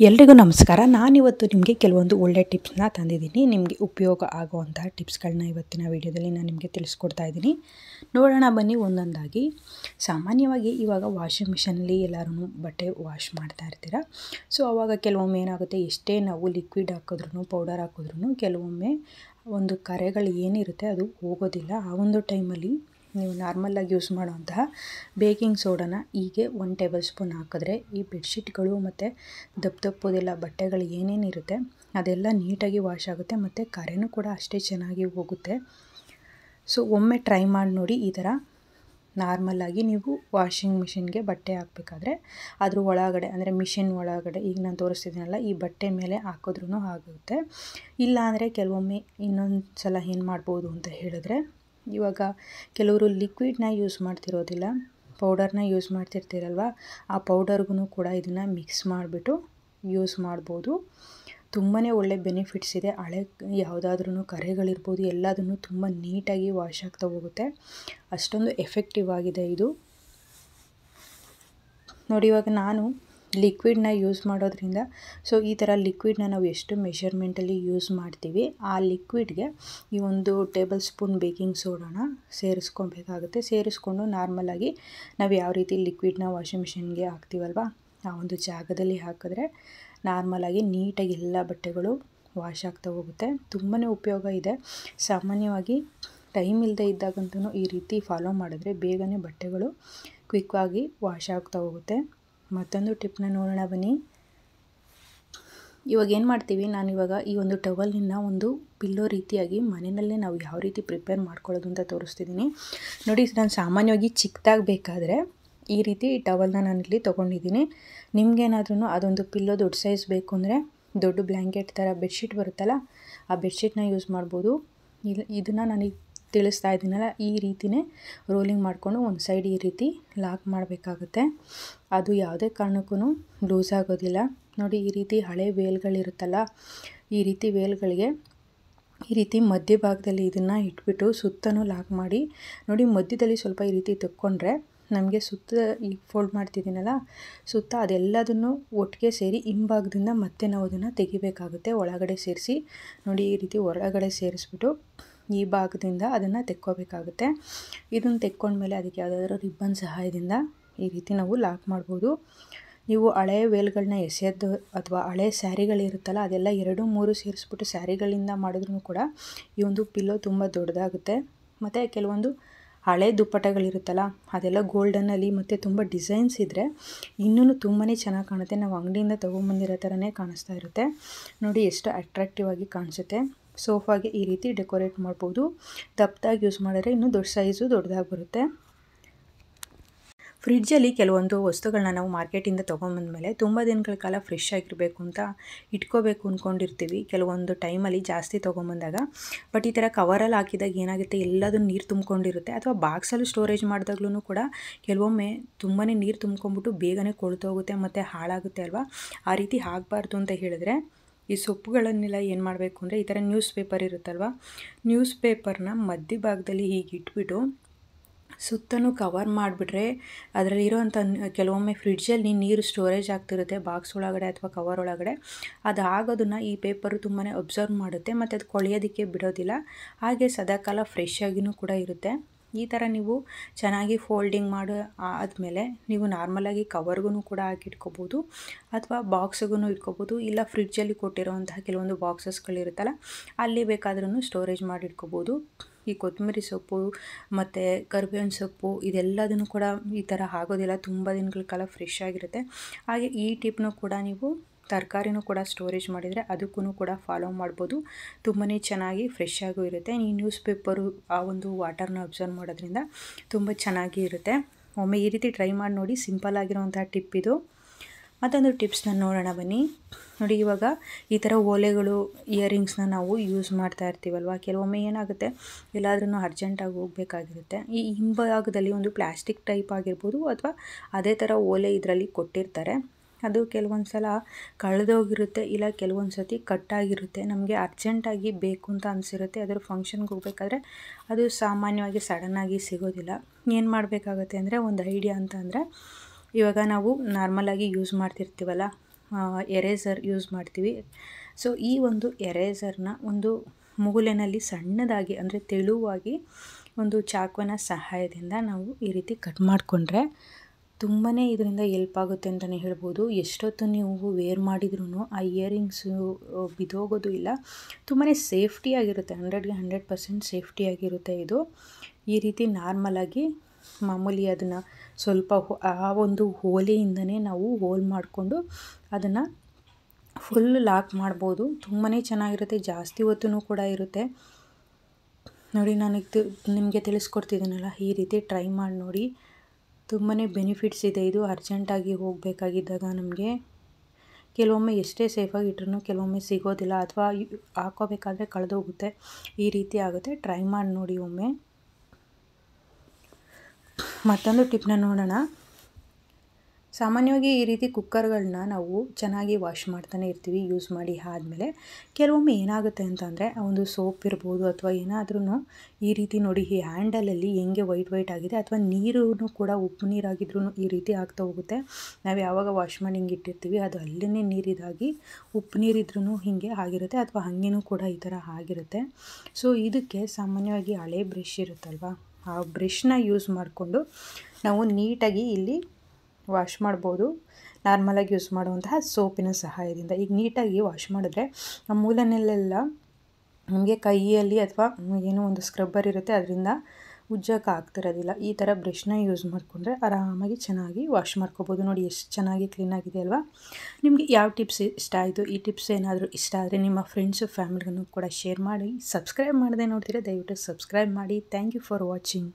ಎಲ್ರಿಗೂ ನಮಸ್ಕಾರ. ನಾನಿವತ್ತು ನಿಮಗೆ ಕೆಲವೊಂದು ಒಳ್ಳೆ ಟಿಪ್ಸ್ನ ತಂದಿದ್ದೀನಿ. ನಿಮಗೆ ಉಪಯೋಗ ಆಗುವಂತಹ ಟಿಪ್ಸ್ಗಳನ್ನ ಇವತ್ತಿನ ವಿಡಿಯೋದಲ್ಲಿ ನಾನು ನಿಮಗೆ ತಿಳಿಸ್ಕೊಡ್ತಾ ಇದ್ದೀನಿ. ನೋಡೋಣ ಬನ್ನಿ ಒಂದೊಂದಾಗಿ. ಸಾಮಾನ್ಯವಾಗಿ ಇವಾಗ ವಾಷಿಂಗ್ ಮಿಷನಲ್ಲಿ ಎಲ್ಲರೂ ಬಟ್ಟೆ ವಾಶ್ ಮಾಡ್ತಾ ಇರ್ತೀರ. ಸೊ ಆವಾಗ ಕೆಲವೊಮ್ಮೆ ಏನಾಗುತ್ತೆ, ಎಷ್ಟೇ ನಾವು ಲಿಕ್ವಿಡ್ ಹಾಕಿದ್ರೂ ಪೌಡರ್ ಹಾಕಿದ್ರೂ ಕೆಲವೊಮ್ಮೆ ಒಂದು ಕರೆಗಳು ಏನಿರುತ್ತೆ ಅದು ಹೋಗೋದಿಲ್ಲ. ಆ ಒಂದು ಟೈಮಲ್ಲಿ ನೀವು ನಾರ್ಮಲಾಗಿ ಯೂಸ್ ಮಾಡುವಂತಹ ಬೇಕಿಂಗ್ ಸೋಡಾನ ಹೀಗೆ 1 ಟೇಬಲ್ ಸ್ಪೂನ್ ಹಾಕಿದ್ರೆ ಈ ಬೆಡ್ಶೀಟ್ಗಳು ಮತ್ತು ದಪ್ಪದೆಲ್ಲ ಬಟ್ಟೆಗಳು ಏನೇನಿರುತ್ತೆ ಅದೆಲ್ಲ ನೀಟಾಗಿ ವಾಶ್ ಆಗುತ್ತೆ ಮತ್ತು ಕರೆನೂ ಕೂಡ ಅಷ್ಟೇ ಚೆನ್ನಾಗಿ ಹೋಗುತ್ತೆ. ಸೊ ಒಮ್ಮೆ ಟ್ರೈ ಮಾಡಿ ನೋಡಿ. ಈ ಥರ ನಾರ್ಮಲಾಗಿ ನೀವು ವಾಷಿಂಗ್ ಮಿಷಿನ್ಗೆ ಬಟ್ಟೆ ಹಾಕಬೇಕಾದ್ರೆ ಅದ್ರ ಒಳಗಡೆ ಅಂದರೆ ಮಿಷಿನ್ ಒಳಗಡೆ ಈಗ ನಾನು ತೋರಿಸ್ತಿದ್ದೀನಲ್ಲ ಈ ಬಟ್ಟೆ ಮೇಲೆ ಹಾಕಿದ್ರೂ ಆಗುತ್ತೆ. ಇಲ್ಲ ಅಂದರೆ ಕೆಲವೊಮ್ಮೆ ಇನ್ನೊಂದು ಸಲ ಏನು ಮಾಡ್ಬೋದು ಅಂತ ಹೇಳಿದ್ರೆ, ಇವಾಗ ಕೆಲವರು ಲಿಕ್ವಿಡ್ನ ಯೂಸ್ ಮಾಡ್ತಿರೋದಿಲ್ಲ, ಪೌಡರ್ನ ಯೂಸ್ ಮಾಡ್ತಿರ್ತೀರಲ್ವ, ಆ ಪೌಡರ್ಗೂ ಕೂಡ ಇದನ್ನು ಮಿಕ್ಸ್ ಮಾಡಿಬಿಟ್ಟು ಯೂಸ್ ಮಾಡ್ಬೋದು. ತುಂಬಾ ಒಳ್ಳೆ ಬೆನಿಫಿಟ್ಸ್ ಇದೆ. ಹಳೆ ಯಾವುದಾದ್ರೂ ಕರೆಗಳಿರ್ಬೋದು ಎಲ್ಲದನ್ನು ತುಂಬ ನೀಟಾಗಿ ವಾಶ್ ಆಗ್ತಾ ಹೋಗುತ್ತೆ. ಅಷ್ಟೊಂದು ಎಫೆಕ್ಟಿವ್ ಆಗಿದೆ ಇದು. ನೋಡಿ, ಇವಾಗ ನಾನು ಲಿಕ್ವಿಡ್ನ ಯೂಸ್ ಮಾಡೋದ್ರಿಂದ ಸೊ ಈ ಥರ ಲಿಕ್ವಿಡ್ನ ನಾವು ಎಷ್ಟು ಮೆಷರ್ಮೆಂಟಲ್ಲಿ ಯೂಸ್ ಮಾಡ್ತೀವಿ ಆ ಲಿಕ್ವಿಡ್ಗೆ ಈ 1 ಟೇಬಲ್ ಸ್ಪೂನ್ ಬೇಕಿಂಗ್ ಸೋಡಾನ ಸೇರಿಸ್ಕೊಬೇಕಾಗುತ್ತೆ. ಸೇರಿಸ್ಕೊಂಡು ನಾರ್ಮಲಾಗಿ ನಾವು ಯಾವ ರೀತಿ ಲಿಕ್ವಿಡ್ನ ವಾಷಿಂಗ್ ಮಿಷಿನ್ಗೆ ಹಾಕ್ತೀವಲ್ವ ಆ ಒಂದು ಜಾಗದಲ್ಲಿ ಹಾಕಿದ್ರೆ ನಾರ್ಮಲಾಗಿ ನೀಟಾಗಿ ಎಲ್ಲ ಬಟ್ಟೆಗಳು ವಾಶ್ ಆಗ್ತಾ ಹೋಗುತ್ತೆ. ತುಂಬಾ ಉಪಯೋಗ ಇದೆ. ಸಾಮಾನ್ಯವಾಗಿ ಟೈಮ್ ಇಲ್ಲದೆ ಇದ್ದಾಗಂತೂ ಈ ರೀತಿ ಫಾಲೋ ಮಾಡಿದ್ರೆ ಬೇಗನೆ ಬಟ್ಟೆಗಳು ಕ್ವಿಕ್ಕಾಗಿ ವಾಶ್ ಆಗ್ತಾ ಹೋಗುತ್ತೆ. ಮತ್ತೊಂದು ಟಿಪ್ನ ನೋಡೋಣ ಬನ್ನಿ. ಇವಾಗ ಏನು ಮಾಡ್ತೀವಿ, ನಾನಿವಾಗ ಈ ಒಂದು ಟವಲ್ನಿಂದ ಒಂದು ಪಿಲ್ಲೋ ರೀತಿಯಾಗಿ ಮನೆಯಲ್ಲೇ ನಾವು ಯಾವ ರೀತಿ ಪ್ರಿಪೇರ್ ಮಾಡ್ಕೊಳ್ಳೋದು ಅಂತ ತೋರಿಸ್ತಿದ್ದೀನಿ. ನೋಡಿ, ನಾನು ಸಾಮಾನ್ಯವಾಗಿ ಚಿಕ್ಕದಾಗಿ ಬೇಕಾದರೆ ಈ ರೀತಿ ಟವಲ್ನ ನಾನಿಲ್ಲಿ ತೊಗೊಂಡಿದ್ದೀನಿ. ನಿಮಗೇನಾದ್ರೂ ಅದೊಂದು ಪಿಲ್ಲೋ ದೊಡ್ಡ ಸೈಜ್ ಬೇಕು ಅಂದರೆ ದೊಡ್ಡ ಬ್ಲ್ಯಾಂಕೆಟ್ ಥರ ಬೆಡ್ಶೀಟ್ ಬರುತ್ತಲ್ಲ ಆ ಬೆಡ್ಶೀಟ್ನ ಯೂಸ್ ಮಾಡ್ಬೋದು. ಇದನ್ನು ನನಗೆ ತಿಳಿಸ್ತಾ ಇದ್ದೀನಲ್ಲ ಈ ರೀತಿಯೇ ರೋಲಿಂಗ್ ಮಾಡಿಕೊಂಡು ಒಂದು ಸೈಡ್ ಈ ರೀತಿ ಲಾಕ್ ಮಾಡಬೇಕಾಗುತ್ತೆ. ಅದು ಯಾವುದೇ ಕಾರಣಕ್ಕೂ ಲೂಸ್ ಆಗೋದಿಲ್ಲ. ನೋಡಿ, ಈ ರೀತಿ ಹಳೆ ವೇಲ್ಗಳಿರುತ್ತಲ್ಲ ಈ ರೀತಿ ವೇಲ್ಗಳಿಗೆ ಈ ರೀತಿ ಮಧ್ಯಭಾಗದಲ್ಲಿ ಇದನ್ನು ಇಟ್ಬಿಟ್ಟು ಸುತ್ತನೂ ಲಾಕ್ ಮಾಡಿ ನೋಡಿ, ಮಧ್ಯದಲ್ಲಿ ಸ್ವಲ್ಪ ಈ ರೀತಿ ತೆಕ್ಕೊಂಡ್ರೆ ನಮಗೆ ಸುತ್ತ ಈಗ ಫೋಲ್ಡ್ ಮಾಡ್ತಿದ್ದೀನಲ್ಲ ಸುತ್ತ ಅದೆಲ್ಲದನ್ನು ಒಟ್ಟಿಗೆ ಸೇರಿ ಹಿಂಭಾಗದಿಂದ ಮತ್ತೆ ನಾವು ಅದನ್ನು ತೆಗಿಬೇಕಾಗುತ್ತೆ. ಒಳಗಡೆ ಸೇರಿಸಿ ನೋಡಿ, ಈ ರೀತಿ ಹೊರಗಡೆ ಸೇರಿಸ್ಬಿಟ್ಟು ಈ ಭಾಗದಿಂದ ಅದನ್ನು ತೆಕ್ಕೋಬೇಕಾಗುತ್ತೆ. ಇದನ್ನು ತೆಕ್ಕೊಂಡ್ಮೇಲೆ ಅದಕ್ಕೆ ಯಾವುದಾದ್ರೂ ರಿಬ್ಬನ್ ಸಹಾಯದಿಂದ ಈ ರೀತಿ ನಾವು ಲಾಕ್ ಮಾಡ್ಬೋದು. ನೀವು ಹಳೆಯ ವೇಲ್ಗಳನ್ನ ಎಸೆಯೋದು ಅಥವಾ ಹಳೆ ಸ್ಯಾರಿಗಳಿರುತ್ತಲ್ಲ ಅದೆಲ್ಲ 2-3 ಸೇರಿಸ್ಬಿಟ್ಟು ಸ್ಯಾರಿಗಳಿಂದ ಮಾಡಿದ್ರೂ ಕೂಡ ಈ ಒಂದು ಪಿಲ್ಲೋ ತುಂಬ ದೊಡ್ಡದಾಗುತ್ತೆ. ಮತ್ತು ಕೆಲವೊಂದು ಹಳೆ ದುಪ್ಪಟ್ಟಗಳಿರುತ್ತಲ್ಲ ಅದೆಲ್ಲ ಗೋಲ್ಡನ್ನಲ್ಲಿ ಮತ್ತು ತುಂಬ ಡಿಸೈನ್ಸ್ ಇದ್ದರೆ ಇನ್ನೂ ತುಂಬಾ ಚೆನ್ನಾಗಿ ಕಾಣುತ್ತೆ. ನಾವು ಅಂಗಡಿಯಿಂದ ತೊಗೊಂಬಂದಿರೋ ಥರನೇ ಕಾಣಿಸ್ತಾ ಇರುತ್ತೆ. ನೋಡಿ ಎಷ್ಟು ಅಟ್ರಾಕ್ಟಿವ್ ಆಗಿ ಕಾಣಿಸುತ್ತೆ. ಸೋಫಾಗೆ ಈ ರೀತಿ ಡೆಕೋರೇಟ್ ಮಾಡ್ಬೋದು. ದಪ್ಪದಾಗಿ ಯೂಸ್ ಮಾಡಿದ್ರೆ ಇನ್ನೂ ದೊಡ್ಡ ಸೈಜು ದೊಡ್ಡದಾಗಿ ಬರುತ್ತೆ. ಫ್ರಿಡ್ಜಲ್ಲಿ ಕೆಲವೊಂದು ವಸ್ತುಗಳನ್ನ ನಾವು ಮಾರ್ಕೆಟಿಂದ ತೊಗೊಂಬಂದಮೇಲೆ ತುಂಬ ದಿನಗಳ ಕಾಲ ಫ್ರೆಶ್ ಆಗಿರಬೇಕು ಅಂತ ಇಟ್ಕೋಬೇಕು ಅಂದ್ಕೊಂಡಿರ್ತೀವಿ ಕೆಲವೊಂದು ಟೈಮಲ್ಲಿ ಜಾಸ್ತಿ ತೊಗೊಂಬಂದಾಗ. ಬಟ್ ಈ ಥರ ಕವರಲ್ಲಿ ಹಾಕಿದಾಗ ಏನಾಗುತ್ತೆ, ಎಲ್ಲದೂ ನೀರು ತುಂಬ್ಕೊಂಡಿರುತ್ತೆ. ಅಥವಾ ಬಾಕ್ಸಲ್ಲಿ ಸ್ಟೋರೇಜ್ ಮಾಡಿದಾಗ್ಲೂ ಕೂಡ ಕೆಲವೊಮ್ಮೆ ತುಂಬಾ ನೀರು ತುಂಬ್ಕೊಂಡ್ಬಿಟ್ಟು ಬೇಗನೆ ಕೊಳ್ತೋಗುತ್ತೆ ಮತ್ತು ಹಾಳಾಗುತ್ತೆ ಅಲ್ವಾ. ಆ ರೀತಿ ಆಗಬಾರ್ದು ಅಂತ ಹೇಳಿದ್ರೆ ಈ ಸೊಪ್ಪುಗಳನ್ನೆಲ್ಲ ಏನು ಮಾಡಬೇಕು ಅಂದರೆ ಈ ಥರ ನ್ಯೂಸ್ ಪೇಪರ್ ಇರುತ್ತಲ್ವ, ನ್ಯೂಸ್ ಪೇಪರ್ನ ಮಧ್ಯಭಾಗದಲ್ಲಿ ಹೀಗೆ ಇಟ್ಬಿಟ್ಟು ಸುತ್ತಲೂ ಕವರ್ ಮಾಡಿಬಿಟ್ರೆ ಅದರಲ್ಲಿರೋವಂಥ ಕೆಲವೊಮ್ಮೆ ಫ್ರಿಡ್ಜಲ್ಲಿ ನೀರು ಸ್ಟೋರೇಜ್ ಆಗ್ತಿರುತ್ತೆ ಬಾಕ್ಸ್ ಒಳಗಡೆ ಅಥವಾ ಕವರ್ ಒಳಗಡೆ. ಅದು ಆಗೋದನ್ನು ಈ ಪೇಪರು ತುಂಬಾ ಅಬ್ಸರ್ವ್ ಮಾಡುತ್ತೆ ಮತ್ತು ಅದು ಕೊಳೆಯೋದಕ್ಕೆ ಬಿಡೋದಿಲ್ಲ. ಹಾಗೆ ಸದಾಕಾಲ ಫ್ರೆಶ್ ಆಗಿಯೂ ಕೂಡ ಇರುತ್ತೆ. ಈ ಥರ ನೀವು ಚೆನ್ನಾಗಿ ಫೋಲ್ಡಿಂಗ್ ಮಾಡಿ ಆದಮೇಲೆ ನೀವು ನಾರ್ಮಲಾಗಿ ಕವರ್ಗೂ ಕೂಡ ಹಾಕಿಟ್ಕೋಬೋದು ಅಥವಾ ಬಾಕ್ಸ್ಗೂ ಇಟ್ಕೋಬೋದು. ಇಲ್ಲ ಫ್ರಿಡ್ಜಲ್ಲಿ ಕೊಟ್ಟಿರೋವಂತಹ ಕೆಲವೊಂದು ಬಾಕ್ಸಸ್ಗಳಿರುತ್ತಲ್ಲ ಅಲ್ಲಿ ಬೇಕಾದ್ರೂ ಸ್ಟೋರೇಜ್ ಮಾಡಿ ಇಟ್ಕೋಬೋದು. ಈ ಕೊತ್ತಂಬರಿ ಸೊಪ್ಪು ಮತ್ತು ಕರಿಬೇವಿನ ಸೊಪ್ಪು ಇದೆಲ್ಲದನ್ನು ಕೂಡ ಈ ಥರ ಆಗೋದಿಲ್ಲ, ತುಂಬ ದಿನಗಳ ಕಾಲ ಫ್ರೆಶ್ ಆಗಿರುತ್ತೆ. ಹಾಗೆ ಈ ಟಿಪ್ನೂ ಕೂಡ ನೀವು ತರಕಾರಿನೂ ಕೂಡ ಸ್ಟೋರೇಜ್ ಮಾಡಿದರೆ ಅದಕ್ಕೂ ಕೂಡ ಫಾಲೋ ಮಾಡ್ಬೋದು. ತುಂಬಾ ಚೆನ್ನಾಗಿ ಫ್ರೆಶ್ ಆಗೂ ಇರುತ್ತೆ. ಈ ನ್ಯೂಸ್ ಪೇಪರು ಆ ಒಂದು ವಾಟರ್ನ ಅಬ್ಸರ್ವ್ ಮಾಡೋದ್ರಿಂದ ತುಂಬ ಚೆನ್ನಾಗಿ ಇರುತ್ತೆ. ಒಮ್ಮೆ ಈ ರೀತಿ ಟ್ರೈ ಮಾಡಿ ನೋಡಿ. ಸಿಂಪಲ್ ಆಗಿರೋವಂಥ ಟಿಪ್ ಇದು. ಮತ್ತೊಂದು ಟಿಪ್ಸ್ನ ನೋಡೋಣ ಬನ್ನಿ. ನೋಡಿ, ಇವಾಗ ಈ ಥರ ಓಲೆಗಳು ಇಯರಿಂಗ್ಸ್ನ ನಾವು ಯೂಸ್ ಮಾಡ್ತಾ ಇರ್ತೀವಲ್ವ, ಕೆಲವೊಮ್ಮೆ ಏನಾಗುತ್ತೆ ಎಲ್ಲಾದ್ರೂ ಅರ್ಜೆಂಟಾಗಿ ಹೋಗಬೇಕಾಗಿರುತ್ತೆ. ಈ ಹಿಂಭಾಗದಲ್ಲಿ ಒಂದು ಪ್ಲಾಸ್ಟಿಕ್ ಟೈಪ್ ಆಗಿರ್ಬೋದು ಅಥವಾ ಅದೇ ಥರ ಓಲೆ ಇದರಲ್ಲಿ ಕೊಟ್ಟಿರ್ತಾರೆ. ಅದು ಕೆಲವೊಂದು ಸಲ ಕಳೆದೋಗಿರುತ್ತೆ, ಇಲ್ಲ ಕೆಲವೊಂದು ಸತಿ ಕಟ್ಟಾಗಿರುತ್ತೆ. ನಮಗೆ ಅರ್ಜೆಂಟಾಗಿ ಬೇಕು ಅಂತ ಅನಿಸಿರುತ್ತೆ, ಅದರ ಫಂಕ್ಷನ್ಗೆ ಹೋಗಬೇಕಾದ್ರೆ ಅದು ಸಾಮಾನ್ಯವಾಗಿ ಸಡನ್ನಾಗಿ ಸಿಗೋದಿಲ್ಲ. ಏನು ಮಾಡಬೇಕಾಗತ್ತೆ ಅಂದರೆ ಒಂದು ಐಡಿಯಾ ಅಂತ ಅಂದರೆ, ಇವಾಗ ನಾವು ನಾರ್ಮಲಾಗಿ ಯೂಸ್ ಮಾಡ್ತಿರ್ತೀವಲ್ಲ ಎರೇಸರ್ ಯೂಸ್ ಮಾಡ್ತೀವಿ. ಸೊ ಈ ಒಂದು ಎರೇಸರ್ನ ಒಂದು ಮೂಲೆಯಲ್ಲಿ ಸಣ್ಣದಾಗಿ ಅಂದರೆ ತೆಳುವಾಗಿ ಒಂದು ಚಾಕುವಿನ ಸಹಾಯದಿಂದ ನಾವು ಈ ರೀತಿ ಕಟ್ ಮಾಡಿಕೊಂಡ್ರೆ ತುಂಬಾ ಇದರಿಂದ ಹೆಲ್ಪ್ ಆಗುತ್ತೆ ಅಂತಲೇ ಹೇಳ್ಬೋದು. ಎಷ್ಟೊತ್ತು ನೀವು ವೇರ್ ಮಾಡಿದ್ರೂ ಆ ಇಯರಿಂಗ್ಸು ಬಿದ್ದೋಗೋದು ಇಲ್ಲ. ತುಂಬಾ ಸೇಫ್ಟಿಯಾಗಿರುತ್ತೆ, 100ಗೆ 100% ಸೇಫ್ಟಿಯಾಗಿರುತ್ತೆ ಇದು. ಈ ರೀತಿ ನಾರ್ಮಲಾಗಿ ಮಾಮೂಲಿ ಅದನ್ನು ಸ್ವಲ್ಪ ಆ ಒಂದು ಓಲೆಯಿಂದನೇ ನಾವು ಹೋಲ್ ಮಾಡಿಕೊಂಡು ಅದನ್ನು ಫುಲ್ ಲಾಕ್ ಮಾಡ್ಬೋದು. ತುಂಬಾ ಚೆನ್ನಾಗಿರುತ್ತೆ, ಜಾಸ್ತಿ ಹೊತ್ತು ಕೂಡ ಇರುತ್ತೆ. ನೋಡಿ, ನಾನು ನಿಮಗೆ ತಿಳಿಸ್ಕೊಡ್ತಿದ್ದೀನಲ್ಲ, ಈ ರೀತಿ ಟ್ರೈ ಮಾಡಿ ನೋಡಿ. ತುಂಬಾ ಬೆನಿಫಿಟ್ಸ್ ಇದೆ ಇದು. ಅರ್ಜೆಂಟಾಗಿ ಹೋಗಬೇಕಾಗಿದ್ದಾಗ ನಮಗೆ ಕೆಲವೊಮ್ಮೆ ಎಷ್ಟೇ ಸೇಫಾಗಿ ಇಟ್ರೂ ಕೆಲವೊಮ್ಮೆ ಸಿಗೋದಿಲ್ಲ, ಅಥವಾ ಹಾಕೋಬೇಕಾದ್ರೆ ಕಳೆದೋಗುತ್ತೆ. ಈ ರೀತಿ ಆಗುತ್ತೆ. ಟ್ರೈ ಮಾಡಿ ನೋಡಿ ಒಮ್ಮೆ. ಮತ್ತೊಂದು ಟಿಪ್ನ ನೋಡೋಣ. ಸಾಮಾನ್ಯವಾಗಿ ಈ ರೀತಿ ಕುಕ್ಕರ್ಗಳನ್ನ ನಾವು ಚೆನ್ನಾಗಿ ವಾಶ್ ಮಾಡ್ತಾನೆ ಇರ್ತೀವಿ ಯೂಸ್ ಮಾಡಿ ಆದಮೇಲೆ. ಕೆಲವೊಮ್ಮೆ ಏನಾಗುತ್ತೆ ಅಂತಂದರೆ ಒಂದು ಸೋಪ್ ಇರ್ಬೋದು ಅಥವಾ ಏನಾದ್ರೂ ಈ ರೀತಿ ನೋಡಿ, ಈ ಹ್ಯಾಂಡಲಲ್ಲಿ ಹೆಂಗೆ ವೈಟ್ ಆಗಿದೆ, ಅಥವಾ ನೀರು ಕೂಡ ಉಪ್ಪು ನೀರಾಗಿದ್ರೂ ಈ ರೀತಿ ಆಗ್ತಾ ಹೋಗುತ್ತೆ. ನಾವು ಯಾವಾಗ ವಾಶ್ ಮಾಡಿ ಹಿಂಗೆ ಇಟ್ಟಿರ್ತೀವಿ ಅದು ಅಲ್ಲೇ ನೀರಿದಾಗಿ ಉಪ್ಪು ನೀರಿದ್ರೂ ಹೀಗೆ ಆಗಿರುತ್ತೆ, ಅಥವಾ ಹಾಗೇನೂ ಕೂಡ ಈ ಥರ ಆಗಿರುತ್ತೆ. ಸೊ ಇದಕ್ಕೆ ಸಾಮಾನ್ಯವಾಗಿ ಹಳೆ ಬ್ರಷ್ ಇರುತ್ತಲ್ವ, ಆ ಬ್ರಷ್ನ ಯೂಸ್ ಮಾಡಿಕೊಂಡು ನಾವು ನೀಟಾಗಿ ಇಲ್ಲಿ ವಾಶ್ ಮಾಡ್ಬೋದು. ನಾರ್ಮಲಾಗಿ ಯೂಸ್ ಮಾಡುವಂತಹ ಸೋಪಿನ ಸಹಾಯದಿಂದ ಈಗ ನೀಟಾಗಿ ವಾಶ್ ಮಾಡಿದ್ರೆ ಆ ಮೂಲನೆಲ್ಲ ನಮಗೆ ಕೈಯಲ್ಲಿ ಅಥವಾ ಏನೋ ಒಂದು ಸ್ಕ್ರಬ್ಬರ್ ಇರುತ್ತೆ ಅದರಿಂದ ಉಜ್ಜಕ್ಕೆ ಆಗ್ತಿರೋದಿಲ್ಲ. ಈ ಥರ ಬ್ರಷ್ನ ಯೂಸ್ ಮಾಡಿಕೊಂಡ್ರೆ ಆರಾಮಾಗಿ ಚೆನ್ನಾಗಿ ವಾಶ್ ಮಾಡ್ಕೋಬೋದು. ನೋಡಿ ಎಷ್ಟು ಚೆನ್ನಾಗಿ ಕ್ಲೀನಾಗಿದೆ ಅಲ್ವಾ. ನಿಮಗೆ ಯಾವ ಟಿಪ್ಸ್ ಇಷ್ಟ ಆಯಿತು? ಈ ಟಿಪ್ಸ್ ಏನಾದರೂ ಇಷ್ಟ ಆದರೆ ನಿಮ್ಮ ಫ್ರೆಂಡ್ಸು ಫ್ಯಾಮಿಲಿಗೂ ಕೂಡ ಶೇರ್ ಮಾಡಿ. ಸಬ್ಸ್ಕ್ರೈಬ್ ಮಾಡದೆ ನೋಡ್ತೀರಾ, ದಯವಿಟ್ಟು ಸಬ್ಸ್ಕ್ರೈಬ್ ಮಾಡಿ. Thank you for watching.